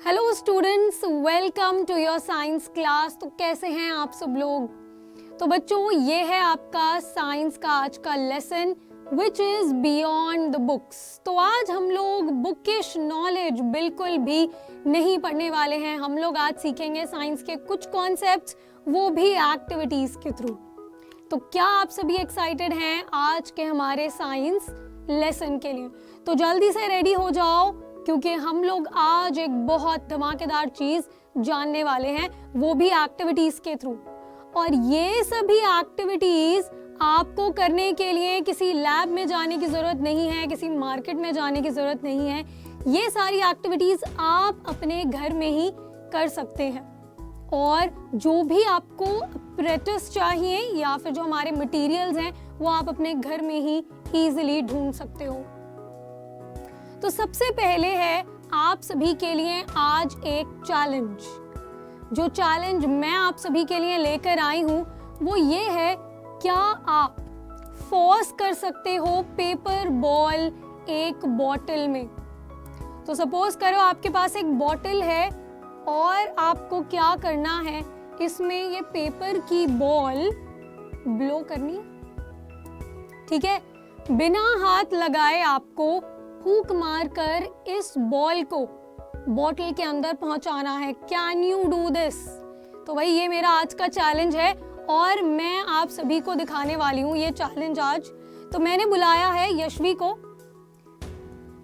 Hello students, welcome to your science class. तो कैसे हैं आप सब लोग? तो बच्चों, ये है आपका साइंस का आज का lesson which is beyond the books. तो आज हम लोग बुकिश नॉलेज बिल्कुल भी नहीं पढ़ने वाले हैं। हम लोग आज सीखेंगे साइंस के कुछ कॉन्सेप्ट्स, वो भी एक्टिविटीज के थ्रू। तो क्या आप सभी एक्साइटेड हैं आज के हमारे साइंस लेसन के लिए? तो जल्दी से रेडी हो जाओ, क्योंकि हम लोग आज एक बहुत धमाकेदार चीज जानने वाले हैं, वो भी एक्टिविटीज के थ्रू। और ये सभी एक्टिविटीज आपको करने के लिए किसी लैब में जाने की जरूरत नहीं है, किसी मार्केट में जाने की जरूरत नहीं है। ये सारी एक्टिविटीज आप अपने घर में ही कर सकते हैं। और जो भी आपको अपरेटस चाहिए या फिर जो हमारे मटेरियल्स हैं, वो आप अपने घर में ही इजीली ढूंढ सकते हो। तो सबसे पहले है आप सभी के लिए आज एक चैलेंज। जो चैलेंज मैं आप सभी के लिए लेकर आई हूं वो ये है, क्या आप फोर्स कर सकते हो पेपर बॉल एक बॉटल में? तो सपोज करो आपके पास एक बॉटल है और आपको क्या करना है, इसमें ये पेपर की बॉल ब्लो करनी है। ठीक है, बिना हाथ लगाए आपको फूंक मारकर इस बॉल को बॉटल के अंदर पहुंचाना है। Can you do this? तो भाई ये मेरा आज का चैलेंज है और मैं आप सभी को दिखाने वाली हूँ ये चैलेंज आज। तो मैंने बुलाया है यशवी को।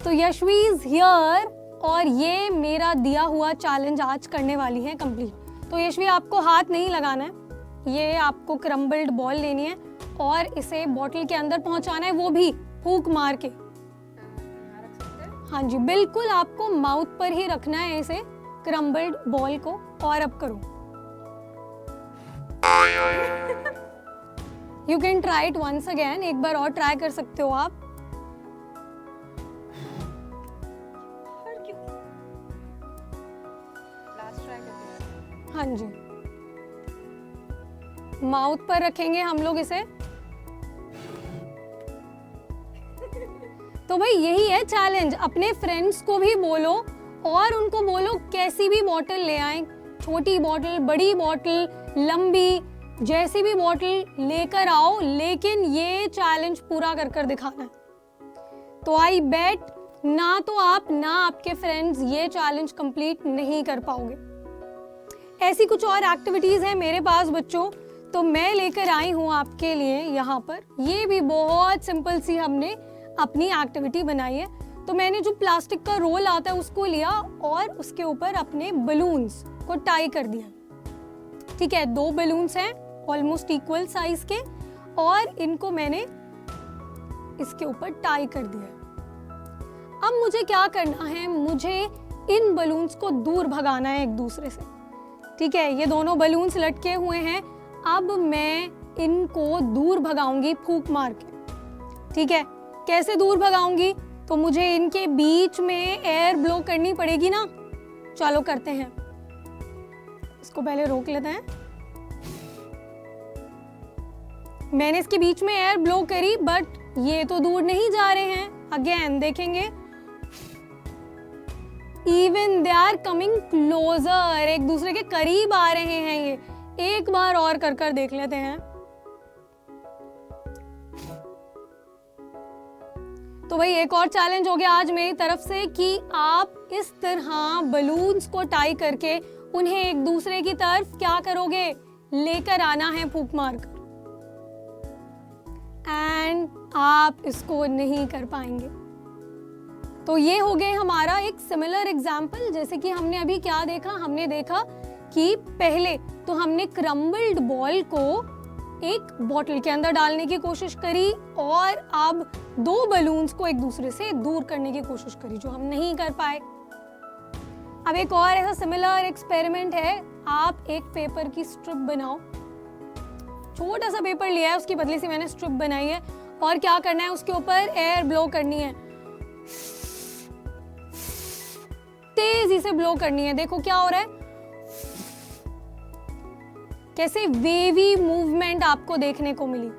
तो यशवी इज हियर और ये मेरा दिया हुआ चैलेंज आज करने वाली है कंप्लीट। तो यशवी, आपको हाथ नहीं लगाना है, ये आपको क्रम्बल्ड बॉल लेनी है और इसे बॉटल के अंदर पहुंचाना है, वो भी फूंक मार के। हाँ जी, बिल्कुल आपको माउथ पर ही रखना है इसे, क्रम्बल्ड बॉल को। और अब करो। You can try it once again, एक बार और ट्राई कर सकते हो आप। हाँ जी, माउथ पर रखेंगे हम लोग इसे। तो भाई यही है चैलेंज। अपने फ्रेंड्स को भी बोलो और उनको बोलो कैसी भी बॉटल ले आएं, छोटी बॉटल, बड़ी बॉटल, लंबी, जैसी भी बॉटल लेकर आओ, लेकिन ये चैलेंज पूरा कर कर दिखाना है। तो आई बेट ना तो आप ना आपके फ्रेंड्स ये चैलेंज कंप्लीट नहीं कर पाओगे। ऐसी कुछ और एक्टिविटीज हैं मेरे पास बच्चों, तो मैं लेकर आई हूँ आपके लिए यहाँ पर। ये भी बहुत सिंपल सी हमने अपनी एक्टिविटी बनाई है। तो मैंने जो प्लास्टिक का रोल आता है उसको लिया और उसके ऊपर अपने बलून्स को टाई कर दिया। ठीक है, 2 बलून्स हैं ऑलमोस्ट इक्वल साइज के और इनको मैंने इसके ऊपर टाई कर दिया। अब मुझे क्या करना है, मुझे इन बलून्स को दूर भगाना है एक दूसरे से। ठीक है, ये दोनों बलून्स लटके हुए हैं, अब मैं इनको दूर भगाऊंगी फूंक मार के। ठीक है, कैसे दूर भगाऊंगी? तो मुझे इनके बीच में एयर ब्लो करनी पड़ेगी ना। चलो करते हैं, इसको पहले रोक लेते हैं। मैंने इसके बीच में एयर ब्लो करी, बट ये तो दूर नहीं जा रहे हैं। अगेन देखेंगे, even they are coming closer, एक दूसरे के करीब आ रहे हैं ये। एक बार और कर कर देख लेते हैं। तो भाई एक और चैलेंज हो गया आज मेरी तरफ से कि आप इस तरह बलून्स को टाई करके उन्हें एक दूसरे की तरफ क्या करोगे, लेकर आना है फूंक मारकर। एंड आप इसको नहीं कर पाएंगे। तो ये हो गए हमारा एक सिमिलर एग्जाम्पल। जैसे कि हमने अभी क्या देखा, हमने देखा कि पहले तो हमने क्रम्बल्ड बॉल को एक बॉटल के अंदर डालने की कोशिश करी और अब 2 बलून्स को एक दूसरे से दूर करने की कोशिश करी, जो हम नहीं कर पाए। अब एक और ऐसा सिमिलर एक्सपेरिमेंट है। आप एक पेपर की स्ट्रिप बनाओ, छोटा सा पेपर लिया है, उसकी पतली सी मैंने स्ट्रिप बनाई है और क्या करना है, उसके ऊपर एयर ब्लो करनी है, तेजी से ब्लो करनी है। देखो क्या हो रहा है, कैसे वेवी मूवमेंट आपको देखने को मिली।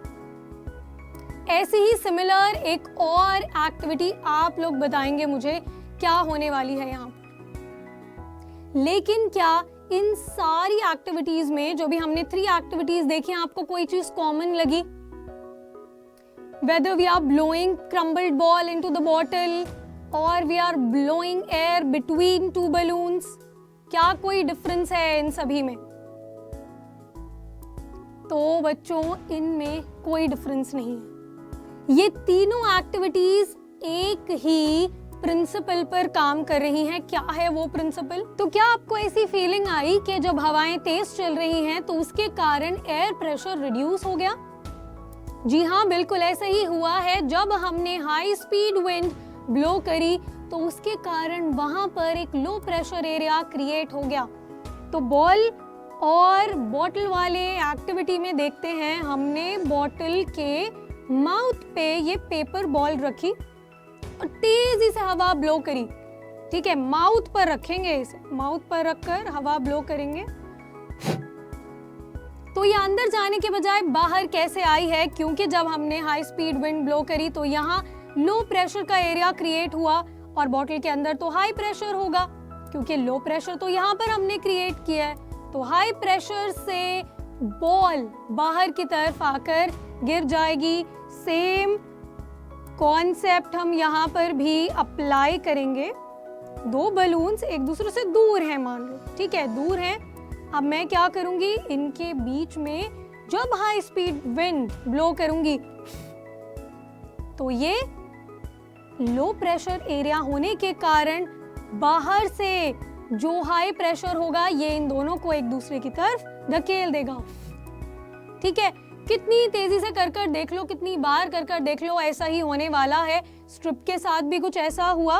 ऐसे ही सिमिलर एक और एक्टिविटी आप लोग बताएंगे मुझे क्या होने वाली है यहाँ। लेकिन क्या इन सारी एक्टिविटीज में, जो भी हमने 3 एक्टिविटीज देखी, आपको कोई चीज कॉमन लगी? Whether we are blowing crumbled ball into the bottle or we are blowing air between 2 balloons, क्या कोई डिफरेंस है इन सभी में? तो बच्चों, इनमें कोई डिफरेंस नहीं है। ये तीनों एक्टिविटीज एक ही प्रिंसिपल पर काम कर रही हैं। क्या है वो प्रिंसिपल? तो क्या आपको ऐसी फीलिंग आई कि जब हवाएं तेज चल रही हैं तो उसके कारण एयर प्रेशर रिड्यूस हो गया? जी हाँ, बिल्कुल ऐसा ही हुआ है। जब हमने हाई स्पीड विंड ब्लो करी तो उसके कारण वहां पर एक लो प्रेशर एरिया क्रिएट हो गया। तो बॉल और बॉटल वाले एक्टिविटी में देखते हैं, हमने बॉटल के माउथ पे ये पेपर बॉल रखी और तेजी से हवा ब्लो करी। ठीक है, माउथ पर रखेंगे इसे, माउथ पर रखकर हवा ब्लो करेंगे। तो ये अंदर जाने के बजाय बाहर कैसे आई है? क्योंकि जब हमने हाई स्पीड विंड ब्लो करी तो यहाँ लो प्रेशर का एरिया क्रिएट हुआ और बॉटल के अंदर तो हाई प्रेशर होगा, क्योंकि लो प्रेशर तो यहाँ पर हमने क्रिएट किया है। तो हाई प्रेशर से बॉल बाहर की तरफ आकर गिर जाएगी। सेम कॉन्सेप्ट हम यहाँ पर भी अप्लाई करेंगे। 2 बलून्स एक दूसरे से दूर हैं, मान लो, ठीक है, दूर हैं। अब मैं क्या करूंगी, इनके बीच में जब हाई स्पीड विंड ब्लो करूंगी तो ये लो प्रेशर एरिया होने के कारण बाहर से जो हाई प्रेशर होगा ये इन दोनों को एक दूसरे की तरफ धकेल देगा। ठीक है, कितनी तेजी से कर देख लो, कितनी बार कर देख लो, ऐसा ही होने वाला है। स्ट्रिप के साथ भी कुछ ऐसा हुआ।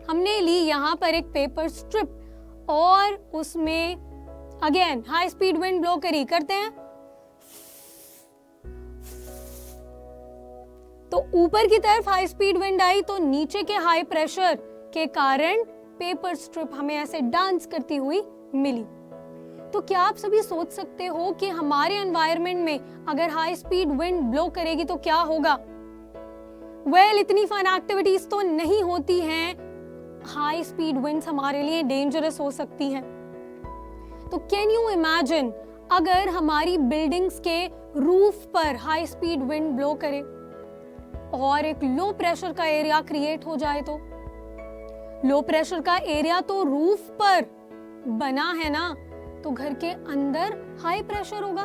हमने ली यहाँ पर एक पेपर स्ट्रिप और उसमें again high speed wind blow करी, करते हैं तो ऊपर की तरफ हाई स्पीड विंड आई तो नीचे के हाई प्रेशर के कारण पेपर स्ट्रिप हमें ऐसे डांस करती हुई मिली। तो क्या आप सभी सोच सकते हो कि हमारे एनवायरनमेंट में अगर हाई स्पीड विंड ब्लो करेगी तो क्या होगा? वेल, इतनी फन एक्टिविटीज तो नहीं होती हैं। हाई स्पीड विंड्स हमारे लिए डेंजरस हो सकती हैं। तो कैन यू इमेजिन अगर हमारी बिल्डिंग्स के रूफ पर हाई स्पीड विंड ब्लो करे और एक लो प्रेशर का एरिया क्रिएट हो जाए? तो लो प्रेशर का एरिया तो रूफ पर बना है ना, तो घर के अंदर हाई प्रेशर होगा।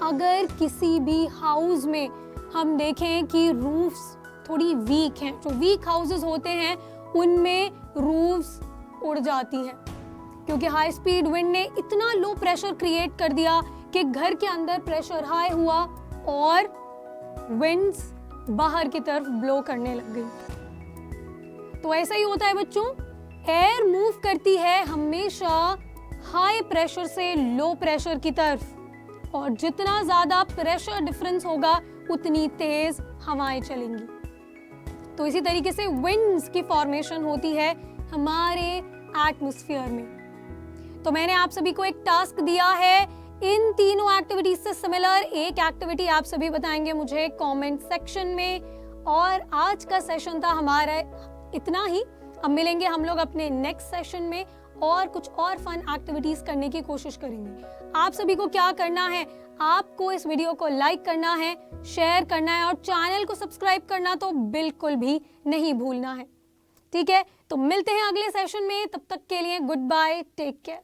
अगर किसी भी हाउस में हम देखें कि रूफ्स थोड़ी वीक हैं, जो वीक हाउसेस होते हैं उनमें रूफ्स उड़ जाती हैं, क्योंकि हाई स्पीड विंड ने इतना लो प्रेशर क्रिएट कर दिया कि घर के अंदर प्रेशर हाई हुआ और विंड्स बाहर की तरफ ब्लो करने लग गई। तो ऐसा ही होता है बच्चों, एयर मूव करती है हमेशा हाई प्रेशर से लो प्रेशर की तरफ, और जितना ज्यादा प्रेशर डिफरेंस होगा उतनी तेज हवाएं चलेंगी। तो इसी तरीके से विंड्स की फॉर्मेशन होती है हमारे एटमॉस्फेयर में। तो मैंने आप सभी को एक टास्क दिया है, इन तीनों एक्टिविटीज से सिमिलर एक एक्टिविटी आप सभी बताएंगे मुझे कमेंट सेक्शन में। और आज का सेशन था हमारा इतना ही। अब मिलेंगे हम लोग अपने नेक्स्ट सेशन में और कुछ और फन एक्टिविटीज करने की कोशिश करेंगे। आप सभी को क्या करना है, आपको इस वीडियो को लाइक करना है, शेयर करना है और चैनल को सब्सक्राइब करना तो बिल्कुल भी नहीं भूलना है। ठीक है, तो मिलते हैं अगले सेशन में, तब तक के लिए गुड बाय, टेक केयर।